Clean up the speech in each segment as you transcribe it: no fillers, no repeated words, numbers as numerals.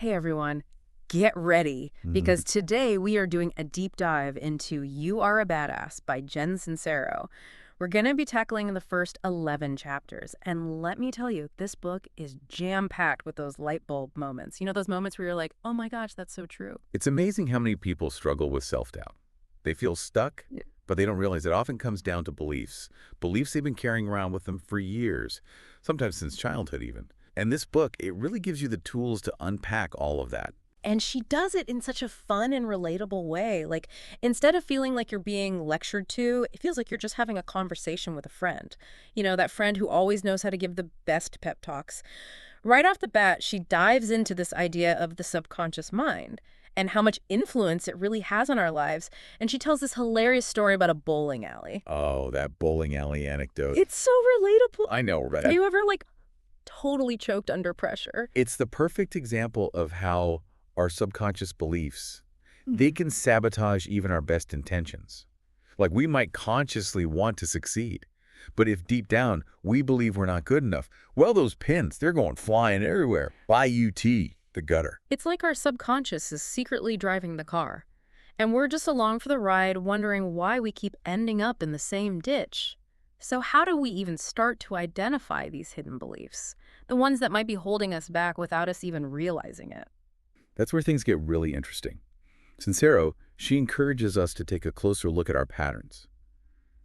Hey everyone, get ready, Mhm. because today we are doing a deep dive into You Are a Badass by Jen Sincero. We're going to be tackling the first 11 chapters, and let me tell you, this book is jam-packed with those light bulb moments. You know, those moments where you're like, oh my gosh, that's so true. It's amazing how many people struggle with self-doubt. They feel stuck, Yeah. but they don't realize it often comes down to beliefs they've been carrying around with them for years, sometimes since childhood even. And this book, it really gives you the tools to unpack all of that. And she does it in such a fun and relatable way. Like, instead of feeling like you're being lectured to, it feels like you're just having a conversation with a friend. You know, that friend who always knows how to give the best pep talks. Right off the bat, she dives into this idea of the subconscious mind and how much influence it really has on our lives. And she tells this hilarious story about a bowling alley. Oh, that bowling alley anecdote. It's so relatable. I know, Have right? you ever, like, totally choked under pressure? It's the perfect example of how our subconscious beliefs, they can sabotage even our best intentions. Like we might consciously want to succeed, but if deep down we believe we're not good enough, well, those pins, they're going flying everywhere. Y-U-T, the gutter. It's like our subconscious is secretly driving the car, and we're just along for the ride wondering why we keep ending up in the same ditch. So how do we even start to identify these hidden beliefs, the ones that might be holding us back without us even realizing it? That's where things get really interesting. Sincero, she encourages us to take a closer look at our patterns,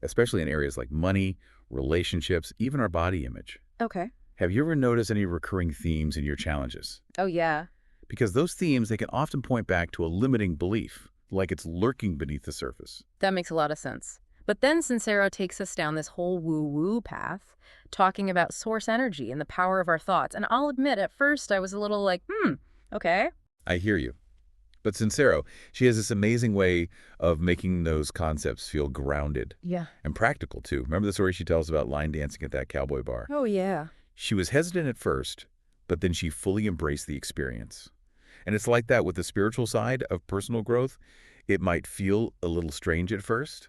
especially in areas like money, relationships, even our body image. Okay. Have you ever noticed any recurring themes in your challenges? Oh, yeah. Because those themes, they can often point back to a limiting belief, like it's lurking beneath the surface. That makes a lot of sense. But then Sincero takes us down this whole woo-woo path, talking about source energy and the power of our thoughts. And I'll admit, at first I was a little like, okay. I hear you. But Sincero, she has this amazing way of making those concepts feel grounded Yeah. and practical, too. Remember the story she tells about line dancing at that cowboy bar? Oh, yeah. She was hesitant at first, but then she fully embraced the experience. And it's like that with the spiritual side of personal growth. It might feel a little strange at first,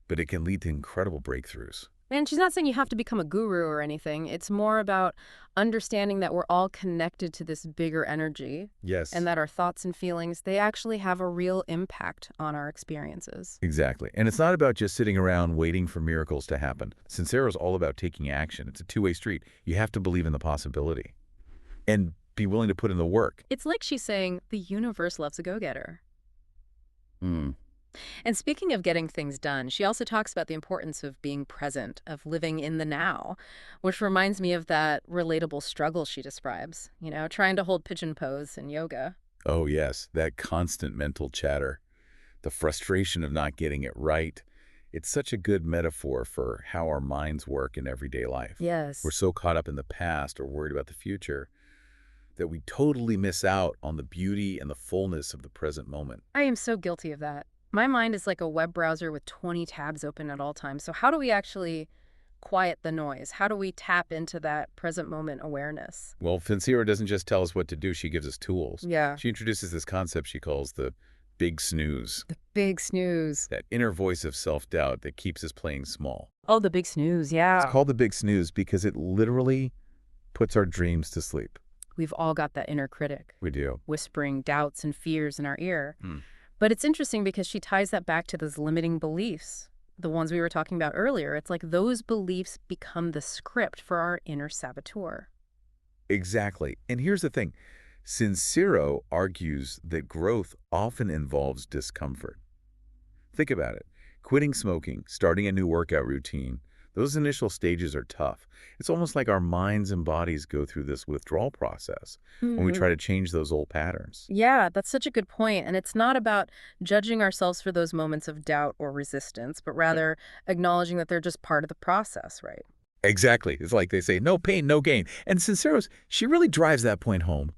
but it can lead to incredible breakthroughs. And she's not saying you have to become a guru or anything. It's more about understanding that we're all connected to this bigger energy Yes. and that our thoughts and feelings, they actually have a real impact on our experiences. Exactly. And it's not about just sitting around waiting for miracles to happen. Sincero is all about taking action. It's a two-way street. You have to believe in the possibility and be willing to put in the work. It's like she's saying the universe loves a go-getter. Hmm. And speaking of getting things done, she also talks about the importance of being present, of living in the now, which reminds me of that relatable struggle she describes, you know, trying to hold pigeon pose in yoga. Oh, yes, that constant mental chatter, the frustration of not getting it right. It's such a good metaphor for how our minds work in everyday life. We're Yes. so caught up in the past or worried about the future that we totally miss out on the beauty and the fullness of the present moment. I am so guilty of that. My mind is like a web browser with 20 tabs open at all times. So how do we actually quiet the noise? How do we tap into that present moment awareness? Well, Sincero doesn't just tell us what to do, she gives us tools. Yeah. She introduces this concept she calls the big snooze, The big snooze. that inner voice of self-doubt that keeps us playing small. Oh, the big snooze. It's Yeah. called the big snooze because it literally puts our dreams to sleep. We've all got that inner critic We do. whispering doubts and fears in our ear. Hmm. But it's interesting because she ties that back to those limiting beliefs, the ones we were talking about earlier. It's like those beliefs become the script for our inner saboteur. Exactly. And here's the thing. Sincero argues that growth often involves discomfort. Think about it. Quitting smoking, starting a new workout routine, those initial stages are tough. It's almost like our minds and bodies go through this withdrawal process when we try to change those old patterns. Yeah, that's such a good point. And it's not about judging ourselves for those moments of doubt or resistance, but rather acknowledging that they're just part of the process, right? Exactly. It's like they say, no pain, no gain. And Sincero's, she really drives that point home.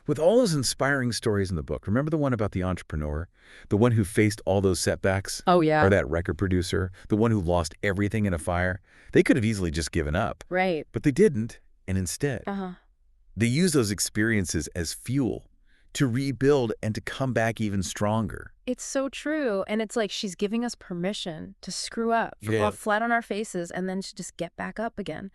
With all those inspiring stories in the book, remember the one about the entrepreneur? The one who faced all those setbacks? Oh, yeah. Or that record producer? The one who lost everything in a fire? They could have easily just given up, Right. but they didn't. And instead, Uh-huh. they used those experiences as fuel to rebuild and to come back even stronger. It's so true. And it's like she's giving us permission to screw up, Yeah. fall flat on our faces, and then to just get back up again.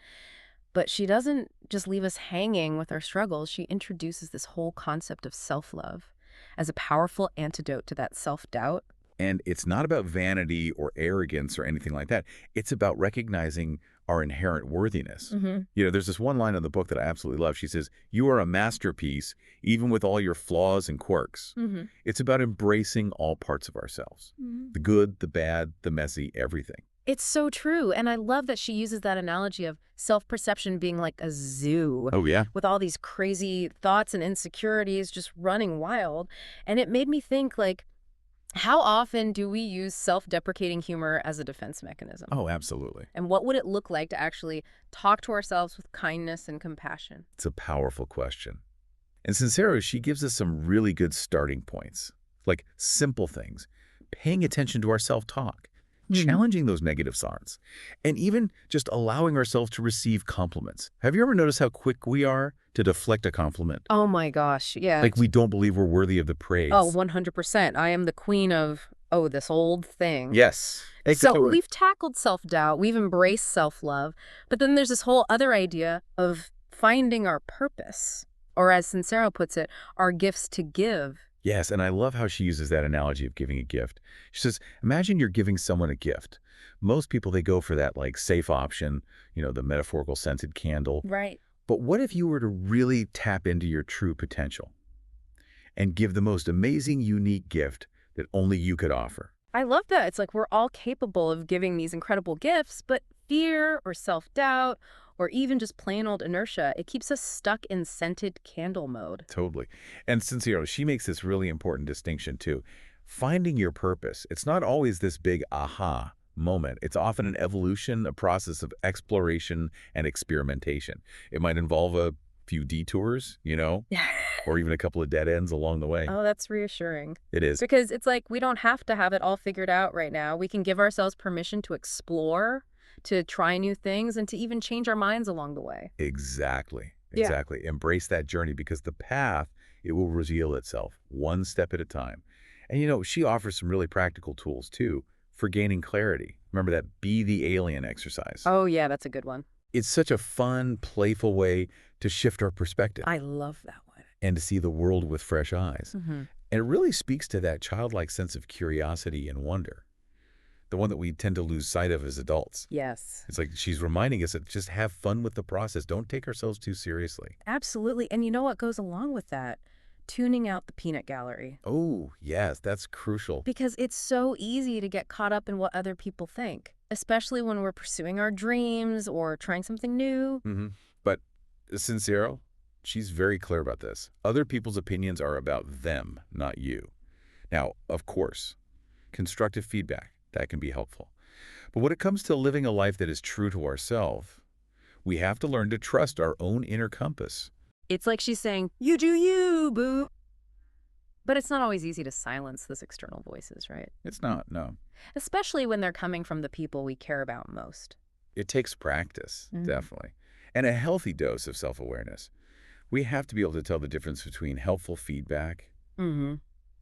But she doesn't just leave us hanging with our struggles. She introduces this whole concept of self-love as a powerful antidote to that self-doubt. And it's not about vanity or arrogance or anything like that. It's about recognizing our inherent worthiness. Hmm. There's this one line in the book that I absolutely love. She says, "You are a masterpiece, even with all your flaws and quirks." Hmm. It's about embracing all parts of ourselves. Hmm. The good, the bad, the messy, everything. It's so true. And I love that she uses that analogy of self-perception being like a zoo Oh, yeah. with all these crazy thoughts and insecurities just running wild. And it made me think, like, how often do we use self-deprecating humor as a defense mechanism? Oh, absolutely. And what would it look like to actually talk to ourselves with kindness and compassion? It's a powerful question. And Sincero, she gives us some really good starting points, like simple things, paying attention to our self-talk, Hmm. challenging those negative thoughts, and even just allowing ourselves to receive compliments. Have you ever noticed how quick we are to deflect a compliment? Oh my gosh, yeah. Like we don't believe we're worthy of the Oh, praise. 100%. I am the queen of, oh, this old thing. Yes, So exactly. we've tackled self-doubt, we've embraced self-love, but then there's this whole other idea of finding our purpose, or as Sincero puts it, our gifts to give. Yes, and I love how she uses that analogy of giving a gift. She says, imagine you're giving someone a gift. Most people, they go for that like safe option, the metaphorical scented candle. Right. But what if you were to really tap into your true potential and give the most amazing, unique gift that only you could offer? I love that. It's like we're all capable of giving these incredible gifts, but fear or self-doubt or even just plain old inertia, it keeps us stuck in scented candle mode. Totally. And Sincero, she makes this really important distinction too. Finding your purpose, it's not always this big aha moment. It's often an evolution, a process of exploration and experimentation. It might involve a few detours, or even a couple of dead ends along the way. Oh, that's reassuring. It is. Because it's like we don't have to have it all figured out right now. We can give ourselves permission to explore, to try new things, and to even change our minds along the way. Exactly. Yeah. Exactly. Embrace that journey because the path, it will reveal itself one step at a time. And she offers some really practical tools too for gaining clarity. Remember that be the alien exercise. Oh, yeah, that's a good one. It's such a fun, playful way to shift our perspective I love that one. and to see the world with fresh eyes. Hmm. And it really speaks to that childlike sense of curiosity and wonder, the one that we tend to lose sight of as adults. Yes, It's like she's reminding us that just have fun with the process. Don't take ourselves too seriously. absolutely. And you know what goes along with that? Tuning out the peanut gallery. Oh, yes, that's crucial. Because it's so easy to get caught up in what other people think, especially when we're pursuing our dreams or trying something new. But Sincero, she's very clear about this. Other people's opinions are about them, not you. Now, of course, constructive feedback, that can be helpful. But when it comes to living a life that is true to ourselves, we have to learn to trust our own inner compass. It's like she's saying, you do you, boo. But it's not always easy to silence those external voices, right? It's not, no. Especially when they're coming from the people we care about most. It takes practice, Mhm. definitely, and a healthy dose of self-awareness. We have to be able to tell the difference between helpful feedback Mm-hmm.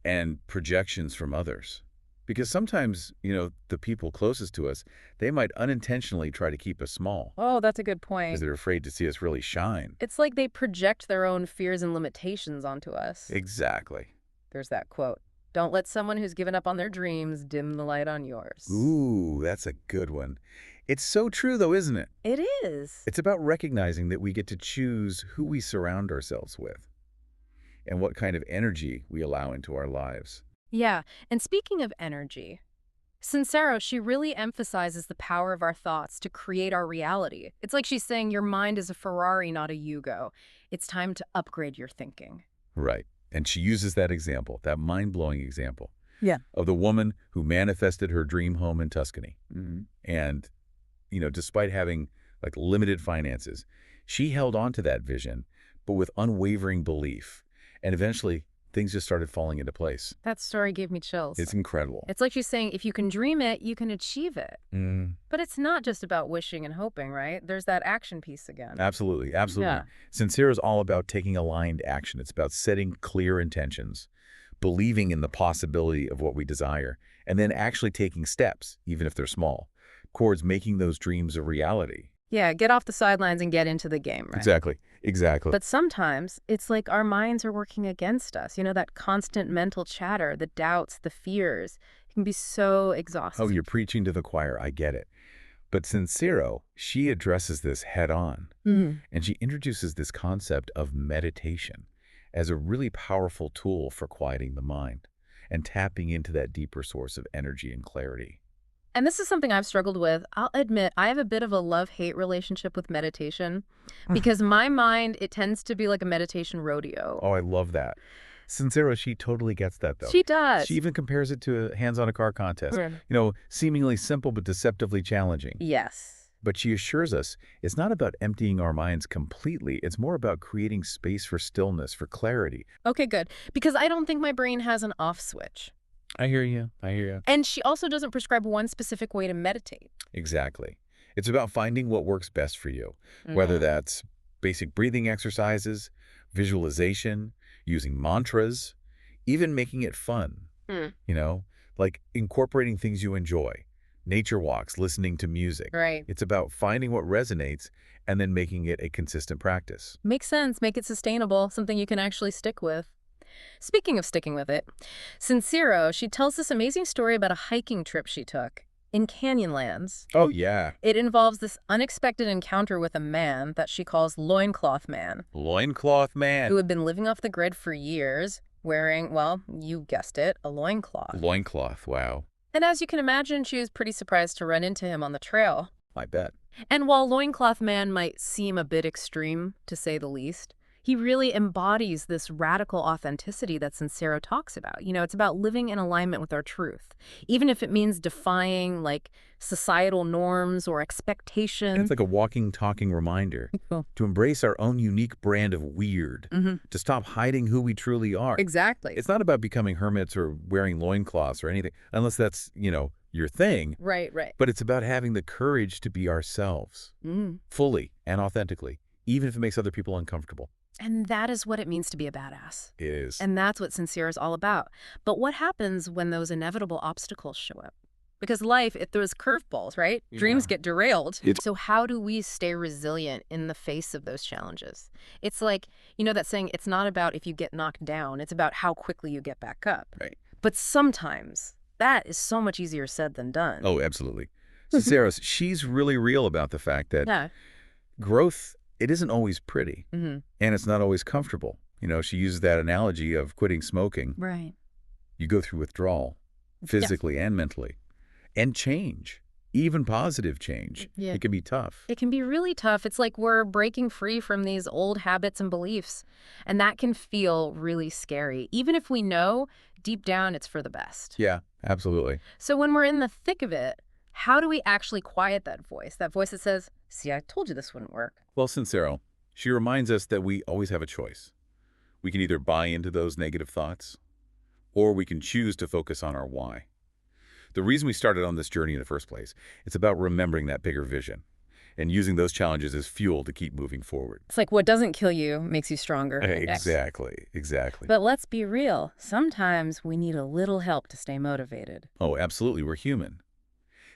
and projections from others. Because sometimes, the people closest to us, they might unintentionally try to keep us small Oh, that's a good because point. they're afraid to see us really shine. It's like they project their own fears and limitations onto us. Exactly. There's that quote. Don't let someone who's given up on their dreams dim the light on yours. Ooh, that's a good one. It's so true, though, isn't it? It is. It's about recognizing that we get to choose who we surround ourselves with and what kind of energy we allow into our lives. Yeah, and speaking of energy, Sincero, she really emphasizes the power of our thoughts to create our reality. It's like she's saying your mind is a Ferrari, not a Yugo. It's time to upgrade your thinking. Right. And she uses that example, that mind-blowing example Yeah. of the woman who manifested her dream home in Tuscany. And, despite having like limited finances, she held on to that vision, but with unwavering belief. And eventually things just started falling into place. That story gave me chills. It's incredible. It's like she's saying if you can dream it, you can achieve it. Mm, But it's not just about wishing and hoping, right? There's that action piece again. absolutely. Absolutely. Yeah. Sincere is all about taking aligned action. It's about setting clear intentions, believing in the possibility of what we desire, and then actually taking steps, even if they're small, towards making those dreams a reality. Yeah, get off the sidelines and get into the game, right? Exactly. Exactly. But sometimes it's like our minds are working against us. That constant mental chatter, the doubts, the fears, can be so Oh, exhausting. you're preaching to the choir. I get it. But Sincero, she addresses this head on, Mhm. and she introduces this concept of meditation as a really powerful tool for quieting the mind and tapping into that deeper source of energy and clarity. And this is something I've struggled with. I'll admit I have a bit of a love-hate relationship with meditation because my mind, it tends to be like a meditation rodeo. Oh, I love that. Sincero, she totally gets that, though. She She does. even compares it to a hands-on a car contest. Mm. Seemingly simple but deceptively challenging. Yes. But she assures us it's not about emptying our minds completely. It's more about creating space for stillness, for clarity. Okay, good. Because I don't think my brain has an off switch. I hear you. I hear you. And she also doesn't prescribe one specific way to meditate. Exactly. It's about finding what works best for you, whether Mm. that's basic breathing exercises, visualization, using mantras, even making it fun, Hmm. you know, like incorporating things you enjoy, nature walks, listening to music. Right. It's about finding what resonates and then making it a consistent practice. Makes sense. Make it sustainable, something you can actually stick with. Speaking of sticking with it, Sincero, she tells this amazing story about a hiking trip she took in Canyonlands. Oh, yeah. It involves this unexpected encounter with a man that she calls Loincloth Man, Loincloth man. who had been living off the grid for years, wearing, well, you guessed it, a loincloth. Loincloth, wow. And as you can imagine, she was pretty surprised to run into him on the trail. I bet. And while Loincloth Man might seem a bit extreme, to say the least, he really embodies this radical authenticity that Sincero talks about. It's about living in alignment with our truth, even if it means defying, like, societal norms or It's expectations. like a walking, talking reminder Cool. to embrace our own unique brand of weird, Mm-hmm. to stop hiding who we truly are. Exactly. It's not about becoming hermits or wearing loincloths or anything, unless that's, your thing, Right, right. but it's about having the courage to be ourselves, Mm. fully and authentically, even if it makes other people uncomfortable. And that is what it means to be a badass. It is. And that's what Sincere is all about. But what happens when those inevitable obstacles show up? Because life, it throws curveballs, right? Dreams Yeah. get derailed. It's- So how do we stay resilient in the face of those challenges? It's like, that saying, it's not about if you get knocked down, it's about how quickly you get back up. Right. But sometimes that is so much easier said than done. Oh, absolutely. Sinceros, she's really real about the fact that Yeah. growth, it isn't always pretty, Mm-hmm. and it's not always comfortable. She uses that analogy of quitting smoking. Right. You go through withdrawal, physically and mentally, and change, even positive change. Yeah. It can be tough. It can be really tough. It's like we're breaking free from these old habits and beliefs. And that can feel really scary, even if we know deep down it's for the best. Yeah, absolutely. So when we're in the thick of it, how do we actually quiet that voice? That voice that says, see, I told you this wouldn't work. Well, Sincero, she reminds us that we always have a choice. We can either buy into those negative thoughts, or we can choose to focus on our why. The reason we started on this journey in the first place, it's about remembering that bigger vision and using those challenges as fuel to keep moving forward. It's like what doesn't kill you makes you stronger. Exactly, exactly. But let's be real. Sometimes we need a little help to stay motivated. Oh, absolutely, we're human.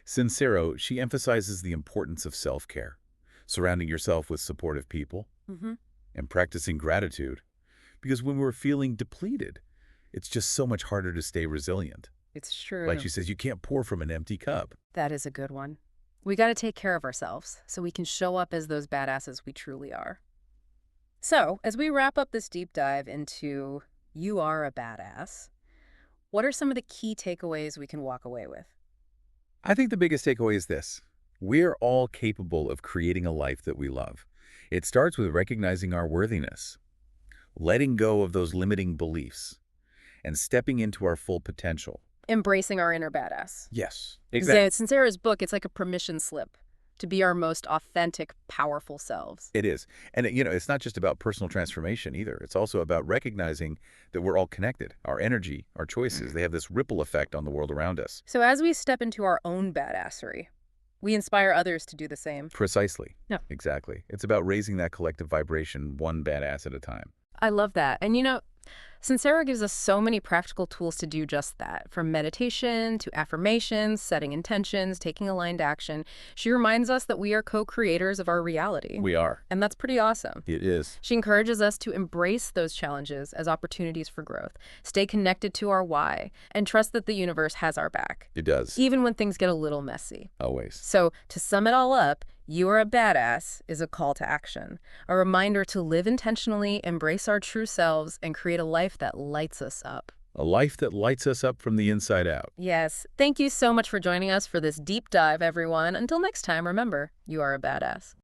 Sincero, she emphasizes the importance of self-care, surrounding yourself with supportive people, Mm-hmm. and practicing gratitude. Because when we're feeling depleted, it's just so much harder to stay resilient. It's true. Like she says, you can't pour from an empty cup. That is a good one. We got to take care of ourselves so we can show up as those badasses we truly are. So, as we wrap up this deep dive into You Are a Badass, what are some of the key takeaways we can walk away with? I think the biggest takeaway is this. We're all capable of creating a life that we love. It starts with recognizing our worthiness, letting go of those limiting beliefs, and stepping into our full potential. Embracing our inner badass. Yes, Sincera's book, it's like a permission slip to be our most authentic, powerful selves. It is. And, it's not just about personal transformation either. It's also about recognizing that we're all connected. Our energy, our choices, they have this ripple effect on the world around us. So as we step into our own badassery, we inspire others to do the same. Precisely. Yeah. Exactly. It's about raising that collective vibration one badass at a time. I love that. And Sincera gives us so many practical tools to do just that, from meditation to affirmations, setting intentions, taking aligned action. She reminds us that we are co-creators of our reality. We are. And that's pretty awesome. It is. She encourages us to embrace those challenges as opportunities for growth, stay connected to our why, and trust that the universe has our back, It does. even when things get a little messy. Always. So, to sum it all up, "You are a badass" is a call to action, a reminder to live intentionally, embrace our true selves, and create a life that lights us up. A life that lights us up from the inside out. Yes, thank you so much for joining us for this deep dive, everyone. Until next time, remember, you are a badass.